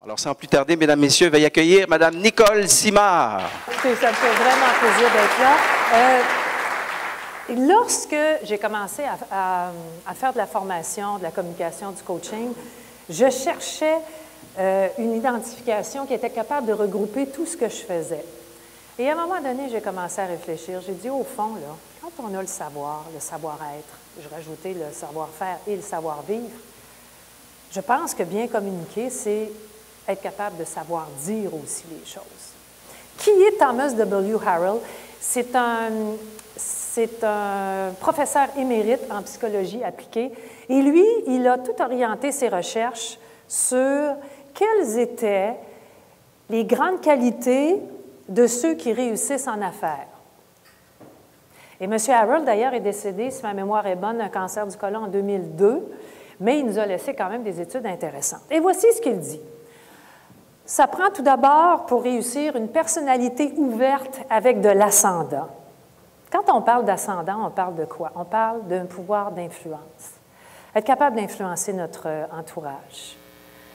Alors, sans plus tarder, mesdames, messieurs, veuillez accueillir madame Nicole Simard. Écoutez, ça me fait vraiment plaisir d'être là. Lorsque j'ai commencé à faire de la formation, de la communication, du coaching, je cherchais une identification qui était capable de regrouper tout ce que je faisais. Et à un moment donné, j'ai commencé à réfléchir. J'ai dit, au fond, là, quand on a le savoir-être, je rajoutais le savoir-faire et le savoir-vivre, je pense que bien communiquer, c'est être capable de savoir dire aussi les choses. Qui est Thomas W. Harrell? C'est un professeur émérite en psychologie appliquée. Et lui, il a tout orienté ses recherches sur quelles étaient les grandes qualités de ceux qui réussissent en affaires. Et M. Harrell, d'ailleurs, est décédé, si ma mémoire est bonne, d'un cancer du côlon en 2002, mais il nous a laissé quand même des études intéressantes. Et voici ce qu'il dit. Ça prend tout d'abord, pour réussir, une personnalité ouverte avec de l'ascendant. Quand on parle d'ascendant, on parle de quoi? On parle d'un pouvoir d'influence. Être capable d'influencer notre entourage.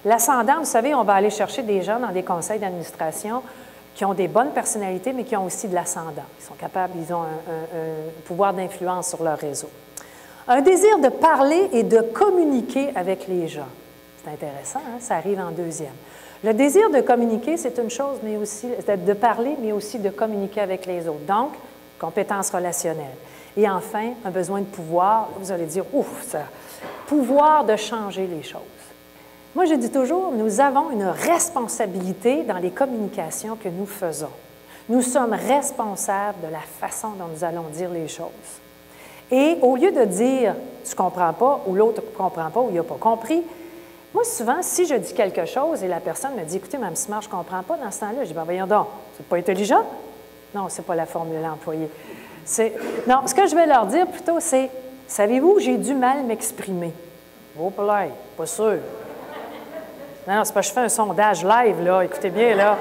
L'ascendant, vous savez, on va aller chercher des gens dans des conseils d'administration qui ont des bonnes personnalités, mais qui ont aussi de l'ascendant. Ils sont capables, ils ont un pouvoir d'influence sur leur réseau. Un désir de parler et de communiquer avec les gens. C'est intéressant, hein? Ça arrive en deuxième. Le désir de communiquer, c'est une chose, mais aussi de parler, mais aussi de communiquer avec les autres. Donc, compétences relationnelles. Et enfin, un besoin de pouvoir. Vous allez dire, ouf, ça, pouvoir de changer les choses. Moi, je dis toujours, nous avons une responsabilité dans les communications que nous faisons. Nous sommes responsables de la façon dont nous allons dire les choses. Et au lieu de dire « tu ne comprends pas » ou « l'autre ne comprend pas » ou « il n'a pas compris », moi, souvent, si je dis quelque chose et la personne me dit « écoutez, Mme Simard, je ne comprends pas » dans ce temps-là, je dis « ben voyons donc, c'est pas intelligent? » Non, ce n'est pas la formule employée. Non, ce que je vais leur dire plutôt, c'est « savez-vous, j'ai du mal m'exprimer. » Oh, pas sûr. Non, c'est pas je fais un sondage live, là, écoutez bien, là.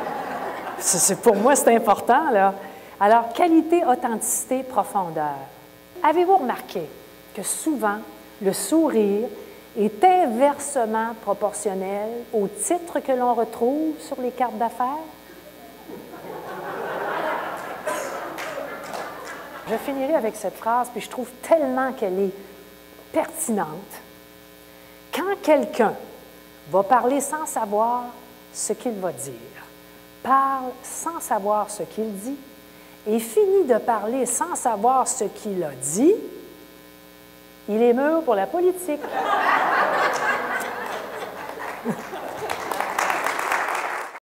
Pour moi, c'est important, là. Alors, qualité, authenticité, profondeur. Avez-vous remarqué que souvent, le sourire est inversement proportionnel au titre que l'on retrouve sur les cartes d'affaires? Je finirai avec cette phrase, puis je trouve tellement qu'elle est pertinente. Quand quelqu'un va parler sans savoir ce qu'il va dire, parle sans savoir ce qu'il dit, et finit de parler sans savoir ce qu'il a dit, il est mûr pour la politique.